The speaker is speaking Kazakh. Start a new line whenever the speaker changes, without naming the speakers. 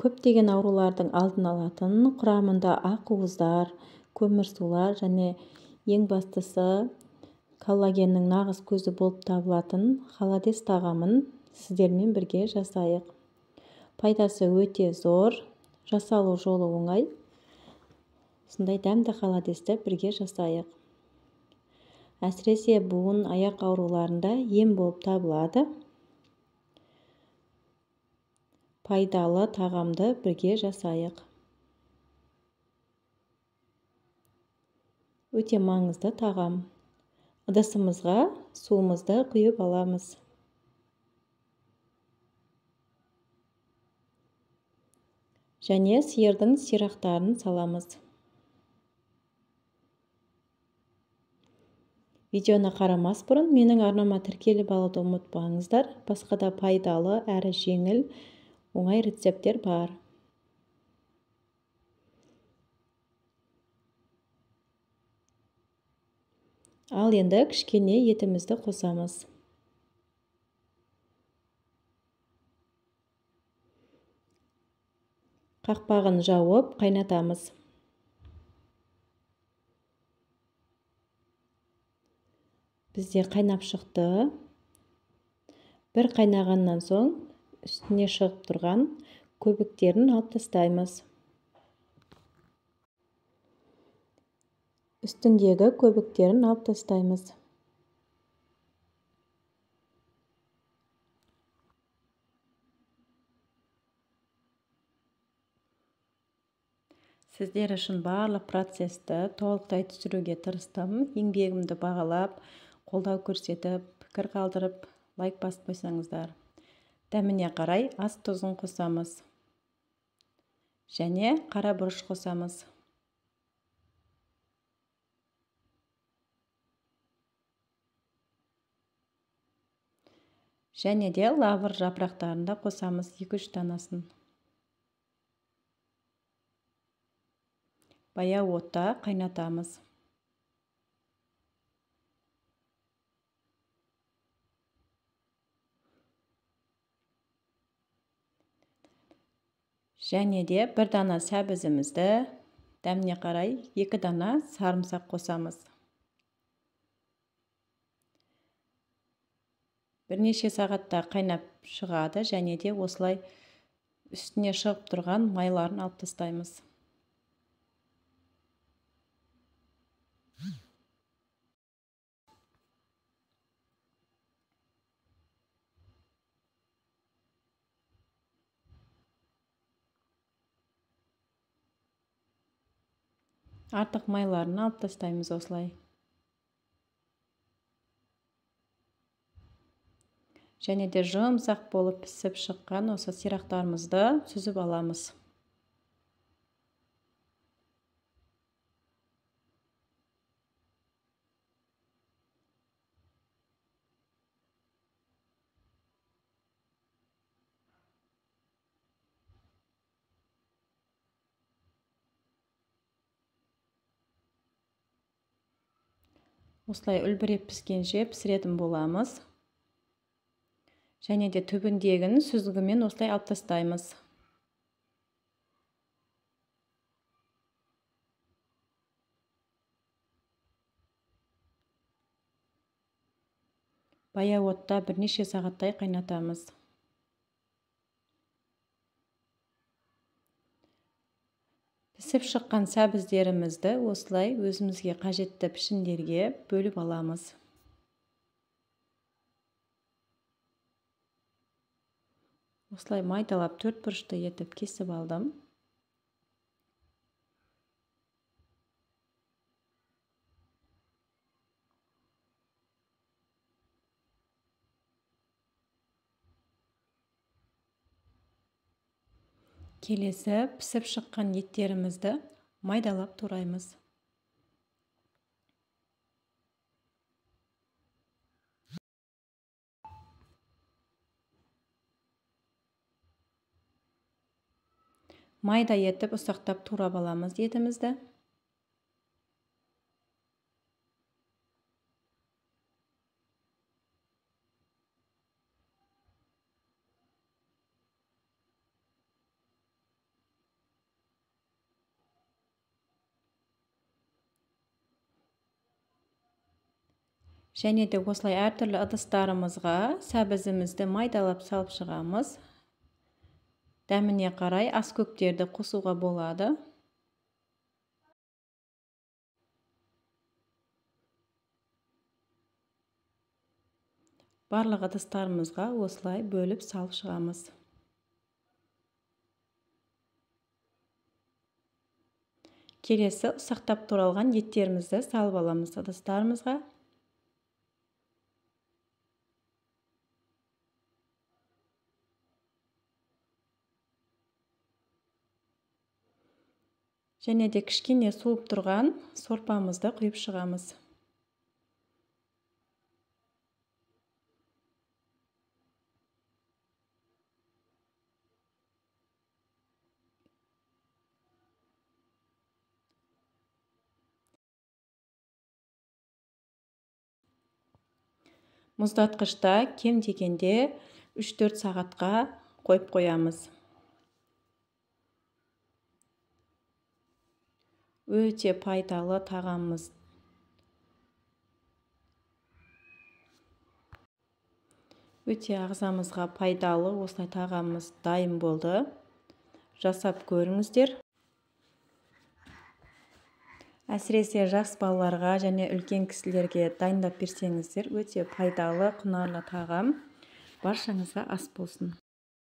көптеген аурулардың алдын алатын, құрамында ақуыздар, көмірсулар және ең бастысы коллагеннің нағыз көзі болып табылатын холодес тағамын сіздермен бірге жасайық. Пайдасы өте зор, жасалу жолы оңай. Осындай дәмді холодесті бірге жасайық. Әсіресе буын, аяқ ауруларында ем болып табылады. Пайдалы тағамды бірге жасайық. Өте маңызды тағам. Ыдысымызға суымызды құйып аламыз. Және сиырдың сирақтарын саламыз. Видеоны қарамас бұрын менің арнама тіркеліп алуды ұмытпаңыздар. Басқа да пайдалы әрі жеңіл, оңай рецепттер бар. Ал енді кішкене етімізді қосамыз. Қақпағын жауып қайнатамыз. Бізде қайнап шықты. Бір қайнағаннан соң үстіне шығып тұрған көбіктерін алып тастаймыз. Үстіндегі көбіктерін алып тастаймыз. Сіздер үшін барлық процесті толықтай түсіруге тырыстым. Еңбегімді бағалап, қолдау көрсетіп, пікір қалдырып, лайк басып қойсаңыздар. Дәміне қарай ас тұзын қосамыз. Және қара бұрыш қосамыз. Және де лавр жапырақтарын да қосамыз 2-3 данасын. Баяу отта қайнатамыз. Және де 1 дана сәбізімізді, дәміне қарай 2 дана сарымсақ қосамыз. Бірнеше сағатта қайнап шығады, және де осылай үстіне шығып тұрған майларын алып тастаймыз. Артық майларын алып тастаймыз осылай. Және де жұмсақ болып пісіп шыққан осы сирақтарымызды сүзіп аламыз. Осылай үлбіреп піскенше пісіретін боламыз. Және де түбіндегін сүзгімен осылай алып тастаймыз. Баяу отта бірнеше сағаттай қайнатамыз. Пісіп шыққан сәбіздерімізді осылай өзімізге қажетті пішіндерге бөліп аламыз. Осылай майдалап 4 бұрышты етіп кесіп алдым. Келесі пісіп шыққан еттерімізді майдалап тураймыз. Майда етіп ұсақтап турап аламыз етімізді. Және де осылай әртүрлі ыдыстарымызға сәбізімізді майдалап салып шығамыз. Дәміне қарай аскөктерді қосуға болады. Барлық ыдыстарымызға осылай бөліп салып шығамыз. Келесі ұсақтап туралған еттерімізді салып аламыз ыдыстарымызға. Және де кішкене суып тұрған сорпамызды құйып шығамыз. Мұздатқышта кем дегенде 3-4 сағатқа қойып қоямыз. Өте пайдалы тағамымыз. Өте ағзамызға пайдалы осылай тағамымыз дайын болды. Жасап көріңіздер. Әсіресе жас балаларға және үлкен кісілерге дайындап берсеңіздер, өте пайдалы, құнарлы тағам. Баршаңызға ас болсын.